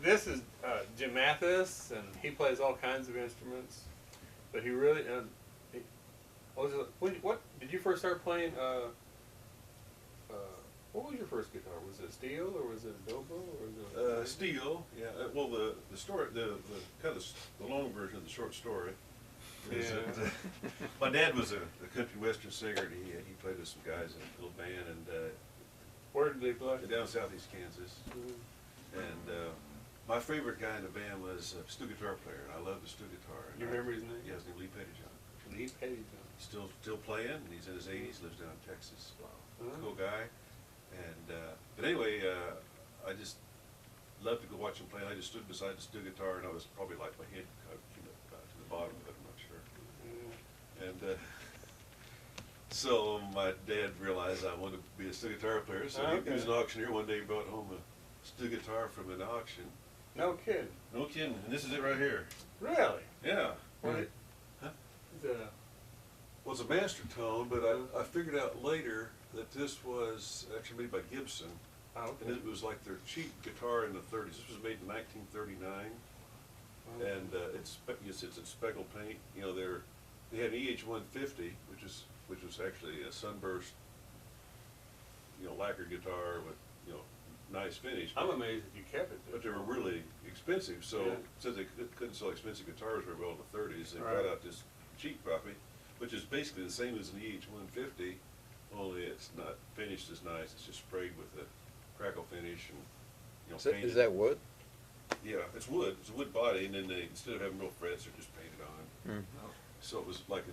this is Jim Mathis, and he plays all kinds of instruments. But he really, he, what did you first start playing? What was your first guitar? Was it steel or was it dobro or was it steel? Yeah. Well, the story, the kind of the long version of the short story. Is Yeah. that, my dad was a country western singer. And he played with some guys in a little band, and where did they play? down southeast Kansas. And my favorite guy in the band was a steel guitar player, and I love the steel guitar. You remember his name? Yeah, his name Lee Pettyjohn. Lee Pettyjohn. Still playing, and he's in his 80s, lives down in Texas. Wow. Cool guy. And but anyway, I just loved to go watch him play. And I just stood beside the steel guitar, and I was probably like my head to the bottom of it. I'm not sure. And so my dad realized I wanted to be a steel guitar player. So he was an auctioneer. One day he brought home a steel guitar from an auction. No kidding. No kidding. And this is it right here. Really? Yeah. What? Huh? Well, it's a master tone, but I figured out later that this was actually made by Gibson. Oh, okay. And it was like their cheap guitar in the 30s. This was made in 1939. And it's in speckle paint. You know, they had an EH-150, which was actually a sunburst, lacquer guitar with nice finish. I'm amazed that you kept it. But they were really expensive. So since they couldn't sell expensive guitars very well in the 30s, they brought out this cheap copy, which is basically the same as an EH-150, only it's not finished as nice. It's just sprayed with a crackle finish and painted. Is that wood? Yeah, it's wood. It's a wood body, and then instead of having real frets, they're just painted on. So it was like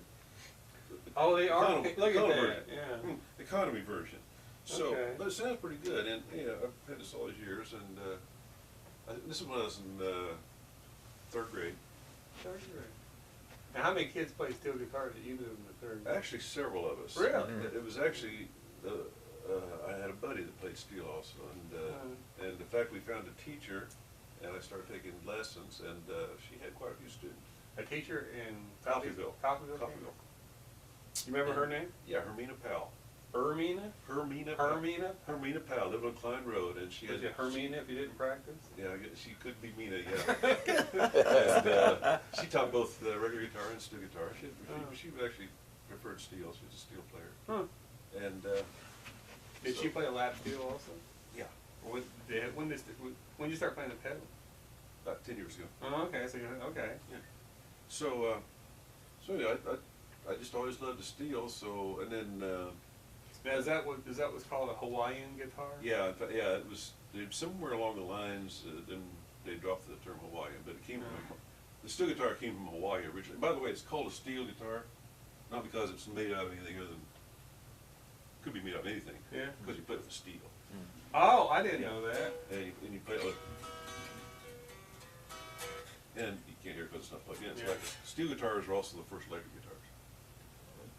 Oh, they are. Look at that. version. Yeah. Economy version. So, Okay. but it sounds pretty good, and I've had this all these years, and this is when I was in third grade. Third grade. Now, how many kids play steel guitar that you knew in the third grade? Actually, several of us. Really? It was actually I had a buddy that played steel also, and in fact we found a teacher, and I started taking lessons, and she had quite a few students. A teacher in Coffeyville. Coffeyville. You remember her name? Yeah, Hermina Powell. Hermina? Hermina Powell lived on Klein Road, and she Was had it Hermina if you didn't practice? Yeah, I guess she could be Mina, yeah. And she taught both regular guitar and steel guitar. She actually preferred steel. She was a steel player. Huh. And Did she play a lap steel also? Yeah. When did you start playing the pedal? About 10 years ago. Oh, okay. So okay. Yeah. So anyway, I just always loved the steel. So and then Now is that what's called a Hawaiian guitar? yeah, it was somewhere along the lines. Then they dropped the term Hawaiian, but it came from the steel guitar came from Hawaii originally. By the way, it's called a steel guitar, not because it's made out of anything other than could be made out of anything. Yeah. Because you play with the steel. Oh, I didn't know that. And you play it like, and you can't hear it because it's not plugged in. It's like steel guitars are also the first electric guitars.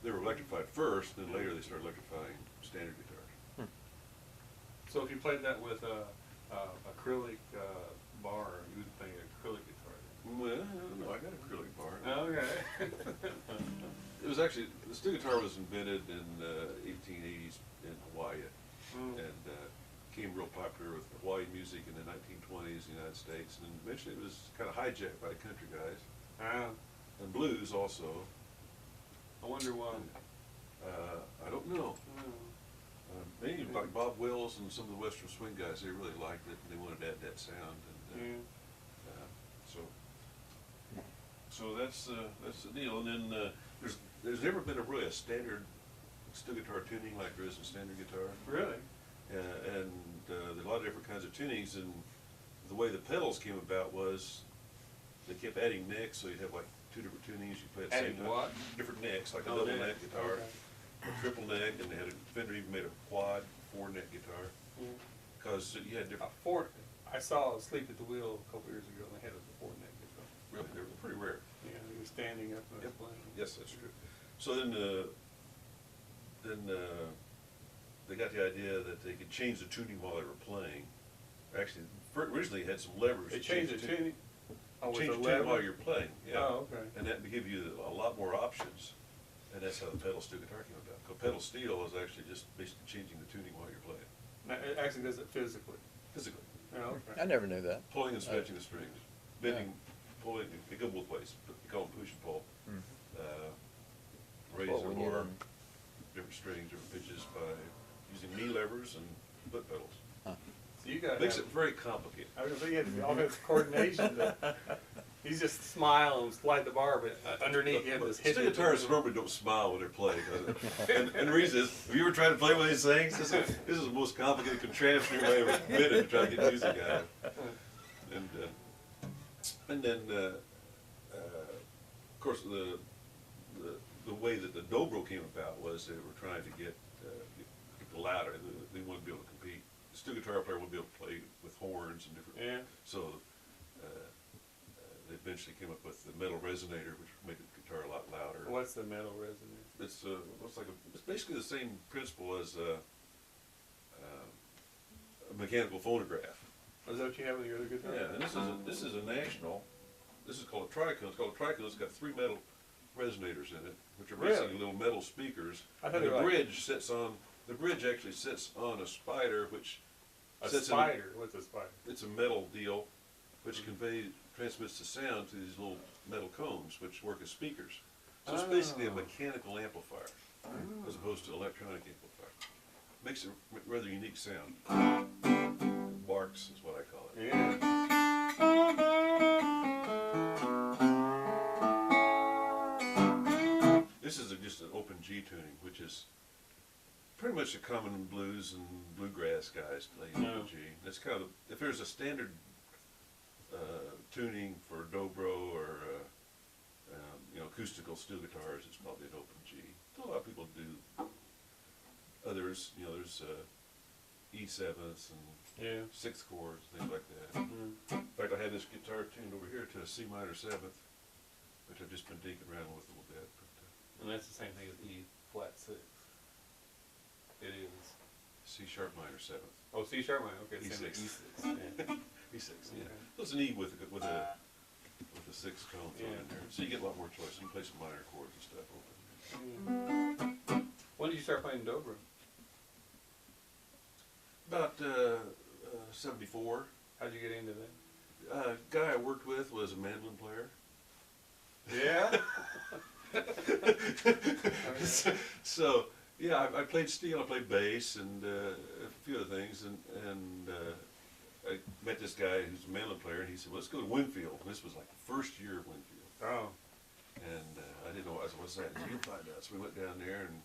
They were electrified first, then later they started electrifying standard guitars. So if you played that with acrylic bar, you would play an acrylic guitar. Well, I don't know. I got an acrylic bar. Okay. It was actually, the steel guitar was invented in the 1880s in Hawaii, and became real popular with Hawaii music in the 1920s in the United States, and eventually it was kind of hijacked by the country guys, and blues also. I wonder why. I don't know. Maybe like Bob Wills and some of the Western swing guys, they really liked it, and they wanted to add that sound, and so that's the deal. And then there's never been really a standard steel guitar tuning like there is in standard guitar. Really? And there's a lot of different kinds of tunings, and the way the pedals came about was they kept adding necks, so you'd have like two different tunings. You play at the same time. What? Different necks, like a double neck guitar, a triple neck, and they had Fender even made a quad 4-neck guitar because you had different. I saw Sleep at the Wheel a couple years ago, and they had a 4-neck guitar. Really, they were pretty rare. Yeah, he was standing up and playing. Yes, that's true. So then they got the idea that they could change the tuning while they were playing. Actually, originally they had some levers. They changed the tuning? Change the tuning while you're playing, yeah. Oh, okay. And that would give you a lot more options, and that's how the pedal steel guitar came about. So pedal steel is actually just basically changing the tuning while you're playing. Now, it actually does it physically. Physically. Oh, I okay. never knew that. Pulling and stretching the strings, bending, pulling. They go both ways. But you call them push and pull. Raise Well, or we need lower them. different strings, different pitches by using knee levers and foot pedals. So you got Makes it very complicated. I was gonna say you had all this coordination. He's just smile and slide the bar, but underneath you have this hit. Steel guitarists normally don't smile when they're playing. And the reason is, have you ever tried to play one of these things? This is the most complicated contraption you've ever invented to try to get music out of. And then, of course, the way that the dobro came about was they were trying to get people louder. They wanted to be able to compete. The steel guitar player would be able to play with horns and different. Yeah. So they eventually came up with the metal resonator, which made the guitar a lot louder. What's the metal resonance? It's basically the same principle as a mechanical phonograph. Is that what you have with your other guitar? Yeah, and this is a national. This is called a tricone. It's called a tricone. It's got 3 metal resonators in it, which are basically Really? little metal speakers. I thought And they the were like- bridge sits on. The bridge actually sits on a spider, which A sits spider? What's a spider? It's a metal deal, which transmits the sound to these little metal cones, which work as speakers. So it's basically a Oh. mechanical amplifier, as opposed to electronic amplifier. Makes a rather unique sound. Barks is what I call it. Yeah. This is just an open G tuning, which is pretty much the common blues and bluegrass guys play open G. That's kind of, if there's a standard tuning for dobro or acoustical steel guitars, it's probably an open G. A lot of people do others. There's E7s and Yeah. 6th chords, things like that. Mm. In fact, I had this guitar tuned over here to a C minor 7th, which I've just been dinking around with a little bit. And that's the same thing as E flat 6. It is. C sharp minor 7th. Oh, C sharp minor. Okay, same E6. as E6. Yeah. E6, yeah. Okay. So it's an E with a 6 tone thrown Yeah. in there. So you get a lot more choice. You can play some minor chords and stuff open. When did you start playing dobro? About 74. How'd you get into that? Guy I worked with was a mandolin player. Yeah. So yeah, I played steel, I played bass, and a few other things, and I met this guy who's a mandolin player, and he said, "Well, let's go to Winfield." And this was like the first year of Winfield, Oh. and I didn't know. I said, "What's that?" And he said, "You'll find out." So we went down there, and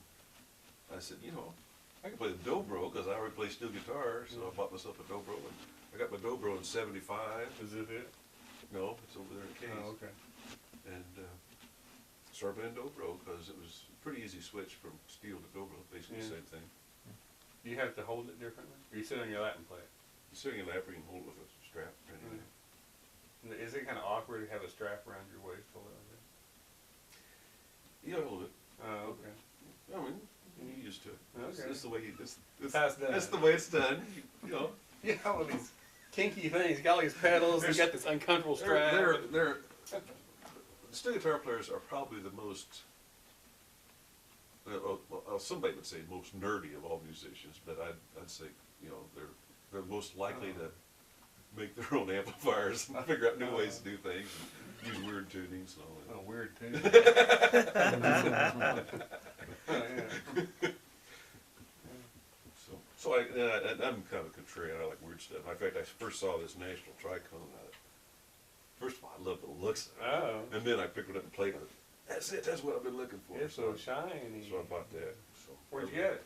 I said, I can play the dobro because I already play steel guitar, so I bought myself a dobro, and I got my dobro in '75. Is it it? No, it's over there in Case. Oh, okay. And started playing dobro because it was a pretty easy switch from steel to dobro, basically the Yeah. same thing. Do you have to hold it differently? Or you sit on your lap and play it? You sit in your lap, or you can hold it with a strap. Anyway. And is it kind of awkward to have a strap around your waist to hold it like You gotta hold it. that? Oh, okay. I mean, you're used to it. Okay. That's the way That's the way it's done. Yeah, all these kinky things. Got all these pedals. They got this uncomfortable strap. Steel guitar players are probably the most. Somebody would say most nerdy of all musicians, but I'd say they're most likely to make their own amplifiers and figure out new ways to do things and use weird tunings and all that. Oh, weird too. So I'm kind of a contrarian. I like weird stuff. In fact, I first saw this National Tricone. First of all, I love the looks of it. Oh. And then I picked it up and played with it. That's it. That's what I've been looking for. It's so shiny. So I bought that. So Where'd you get it?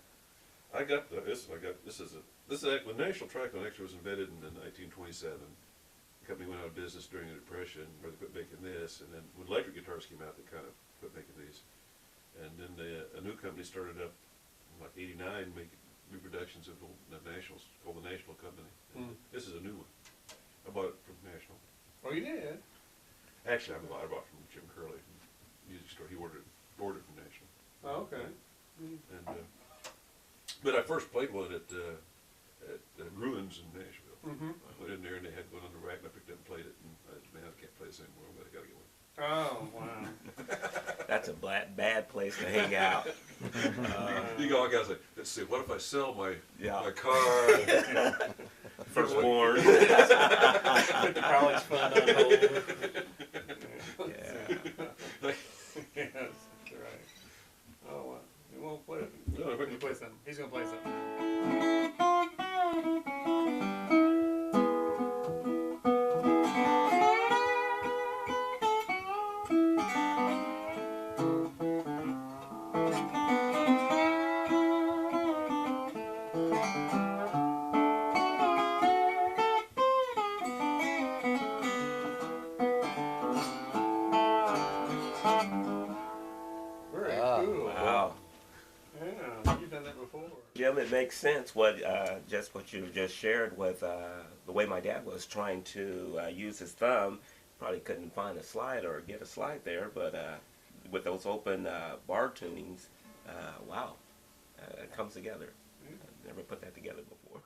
I got this. The National Tricone actually was invented in 1927. The company went out of business during the Depression, where they quit making this. And then when electric guitars came out, they kind of quit making these. And then a new company started up in like '89, making reproductions of the Nationals, called the National Company. And this is a new one. I bought it from National. Oh, you did? Actually, I bought it from Jim Curley, music store. He ordered from National. Oh, okay. And but I first played one at Ruins in Nashville. Mm-hmm. I went in there and they had one on the rack, and I picked it up and played it. And I said, "Man, I can't play this anymore. But I got to get one." Oh, wow. That's a bad place to hang out. You go, I gotta say, let's see. What if I sell my Yeah. car? Firstborn. It's fun on hold. Yeah. Yes, that's right. Oh, well, we won't play it. No, He play something. He's gonna play something. Very Ah, cool. Wow. Yeah, you've done that before. Jim, it makes sense what just what you just shared with the way my dad was trying to use his thumb. Probably couldn't find a slide or get a slide there, but with those open bar tunings, wow, it comes together. I never put that together before.